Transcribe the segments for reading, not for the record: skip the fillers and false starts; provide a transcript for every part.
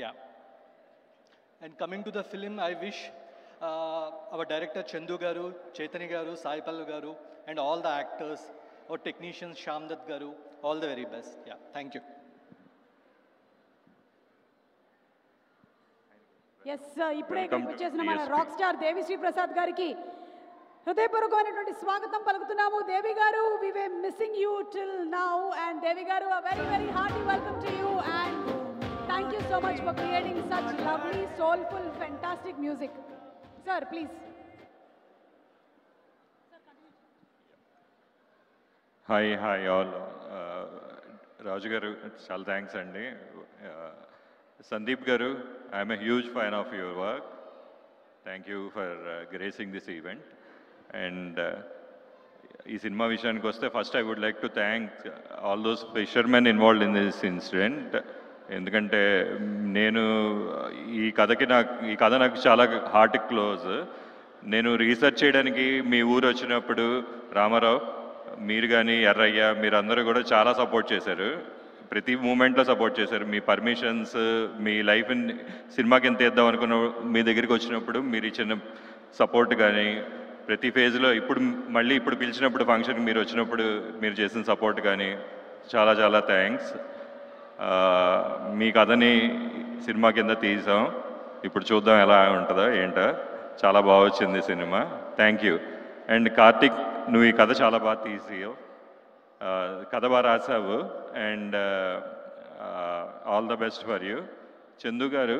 Yeah. And coming to the film, I wish our director Chandu Garu, Chaitanya Garu, Sai Pallav Garu, and all the actors, our technicians Shamdat Garu, all the very best. Yeah, thank you. Yes, ఇప్పుడే ఇక్కడికి వచ్చేసిన మన rock star Devi Sri Prasad గారికి హృదయపూర్వకమైనటువంటి స్వాగతం పలుకుతున్నాము. దేవి గారు, we were missing you till now, and Devi garu, a very very hearty welcome to you, and thank you so much for creating such lovely, soulful, fantastic music. Sir, please. Hi all. Raju garu, చాలా thanks అండి. Sandeep garu, I am a huge fan of your work. Thank you for gracing this event. And ఈ cinema విషయానికి వస్తే first I would like to thank all those fishermen involved in this incident. ఎందుకంటే నేను ఈ కథ నాకు చాలా heart close. నేను రీసెర్చ్ చేయడానికి మీ ఊరు వచ్చినప్పుడు రామారావు, మీరు కానీ ఎర్రయ్య, మీరందరూ కూడా చాలా సపోర్ట్ చేశారు. ప్రతి మూమెంట్లో సపోర్ట్ చేశారు. మీ పర్మిషన్స్, మీ లైఫ్ సినిమాకి ఎంత ఇద్దాం అనుకున్న మీ దగ్గరికి వచ్చినప్పుడు మీరు ఇచ్చిన సపోర్ట్ కానీ, ప్రతి ఫేజ్లో ఇప్పుడు పిలిచినప్పుడు ఫంక్షన్కి మీరు వచ్చినప్పుడు మీరు చేసిన సపోర్ట్ కానీ చాలా చాలా థ్యాంక్స్. మీ కథని సినిమా కింద తీసాం, ఇప్పుడు చూద్దాం ఎలా ఉంటుందో ఏంటో. చాలా బాగా వచ్చింది cinema. Thank you. And Karthik, నువ్వు ఈ కథ చాలా బాగా తీసావు, కథ బాగా రాసావు, and all the best for you. Chandu గారు,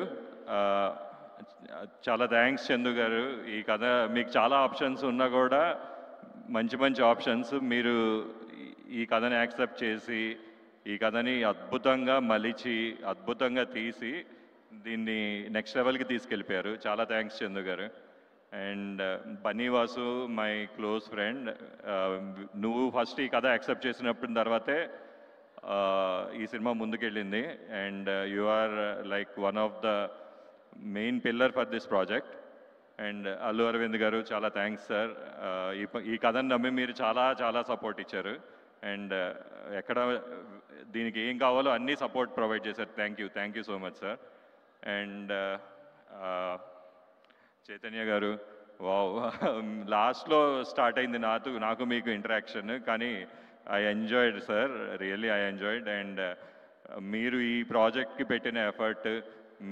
చాలా థ్యాంక్స్ చందు గారు. ఈ కథ మీకు చాలా ఆప్షన్స్ ఉన్నా కూడా మంచి మంచి ఆప్షన్స్, మీరు ఈ కథని యాక్సెప్ట్ చేసి ఈ కథని అద్భుతంగా మలిచి అద్భుతంగా తీసి దీన్ని నెక్స్ట్ లెవెల్కి తీసుకెళ్ళిపోయారు. చాలా థ్యాంక్స్ చందు గారు. And Bunny Vasu, my close friend, నువ్వు ఫస్ట్ ఈ కథ యాక్సెప్ట్ చేసినప్పుడు తర్వాతే ఈ cinema ముందుకెళ్ళింది. And you are like one of the main pillar for this project. And Allu Arvind గారు, చాలా థ్యాంక్స్ సార్. ఈ కథను నమ్మి మీరు చాలా చాలా సపోర్ట్ ఇచ్చారు. అండ్ ఎక్కడ దీనికి ఏం కావాలో అన్నీ సపోర్ట్ ప్రొవైడ్ చేశారు. Thank you so much sir. And Chaitanya గారు, వావ్, లాస్ట్లో స్టార్ట్ అయింది నాకు మీకు ఇంటరాక్షన్, కానీ I enjoyed sir, really I enjoyed. And మీరు ఈ ప్రాజెక్ట్కి పెట్టిన ఎఫర్ట్,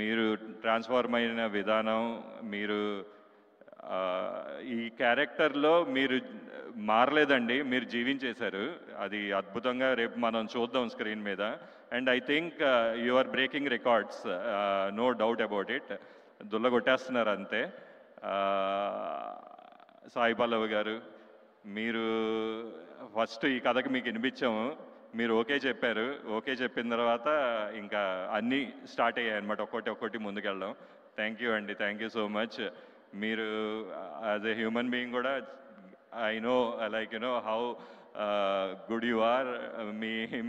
మీరు ట్రాన్స్ఫార్మ్ అయిన విధానం, మీరు ఈ క్యారెక్టర్లో మీరు మారలేదండి, మీరు జీవించేశారు. అది అద్భుతంగా రేపు మనం చూద్దాం స్క్రీన్ మీద. And I think you are breaking records, no doubt about it. దుల్లగొట్టేస్తున్నారు అంతే. సాయి పల్లవ్ గారు, మీరు ఫస్ట్ ఈ కథకి మీకు వినిపించాము, మీరు ఓకే చెప్పారు. ఓకే చెప్పిన తర్వాత ఇంకా అన్నీ స్టార్ట్ అయ్యాయి అనమాట, ఒక్కొక్కటి ముందుకెళ్ళడం. థ్యాంక్ యూ అండి, థ్యాంక్ యూ సో మచ్. మీరు యాజ్ ఎ హ్యూమన్ బీయింగ్ కూడా I know, like you know how good you are.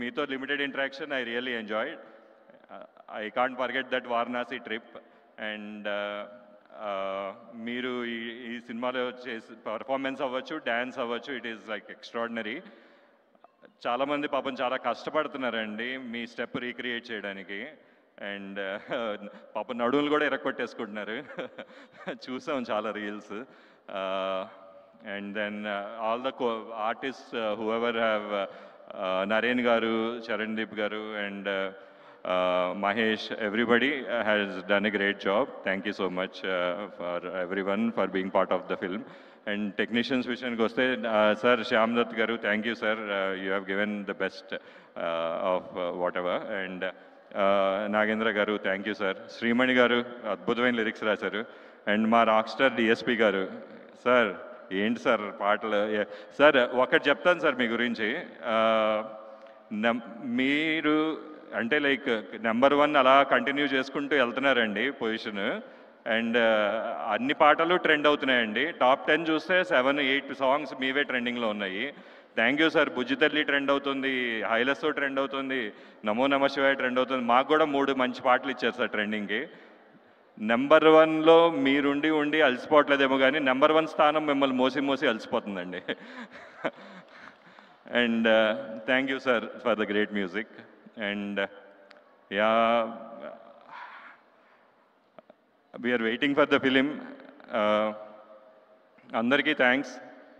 మీతో limited interaction I really enjoyed. I can't forget that Varanasi trip. And మీరు ఈ సినిమాలో చేసి పర్ఫార్మెన్స్ అవ్వచ్చు, dance అవ్వచ్చు, ఇట్ ఈస్ లైక్ ఎక్స్ట్రాడినరీ. చాలామంది పాపం చాలా కష్టపడుతున్నారండి మీ స్టెప్ రీక్రియేట్ చేయడానికి. అండ్ పాపం నడువులు కూడా ఎరక్కొట్టేసుకుంటున్నారు, చూసాం చాలా reels. And then all the artist whoever have, Naren garu, Charandeep garu, and Mahesh, everybody has done a great job. Thank you so much for everyone for being part of the film. And technicians విషయానికి వస్తే sir Shyamdutt గారు, thank you sir, you have given the best of what ever. And Nagendra గారు, thank you sir. Shreemani గారు అద్భుతమైన lyrics రాశారు. And మా rock star DSP గారు, sir ఏంటి సార్ పాటలు. సార్ ఒకటి చెప్తాను సార్ మీ గురించి. మీరు అంటే లైక్ నెంబర్ 1 అలా కంటిన్యూ చేసుకుంటూ వెళ్తున్నారండి పొజిషన్. అండ్ అన్ని పాటలు ట్రెండ్ అవుతున్నాయండి. టాప్ 10 చూస్తే 7-8 సాంగ్స్ మీవే ట్రెండింగ్లో ఉన్నాయి. Thank you sir. బుజ్జితల్లి ట్రెండ్ అవుతుంది, హైలస్తో ట్రెండ్ అవుతుంది, నమో నమ శివాయ ట్రెండ్ అవుతుంది. మాకు కూడా 3 మంచి పాటలు ఇచ్చారు సార్ ట్రెండింగ్కి. నెంబర్ 1లో మీరుండి అలసిపోవట్లేదేమో, కానీ నెంబర్ 1 స్థానం మిమ్మల్ని మోసి అలసిపోతుందండి. And thank you sir for the great music. And yeah, we are waiting for the film. అందరికీ థ్యాంక్స్.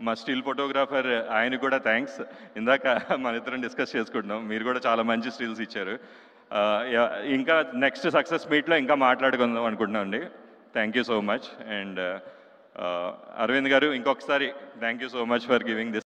మా స్టిల్ ఫోటోగ్రాఫర్ ఆయన కూడా థ్యాంక్స్. ఇందాక మన ఇద్దరం డిస్కస్ చేసుకుంటున్నాం, మీరు కూడా చాలా మంచి స్టిల్స్ ఇచ్చారు. ఇంకా నెక్స్ట్ సక్సెస్ మీట్లో ఇంకా మాట్లాడుకుందాం అనుకుంటున్నాం అండి. Thank you so much. And Aravind garu ఇంకొకసారి thank you so much for giving this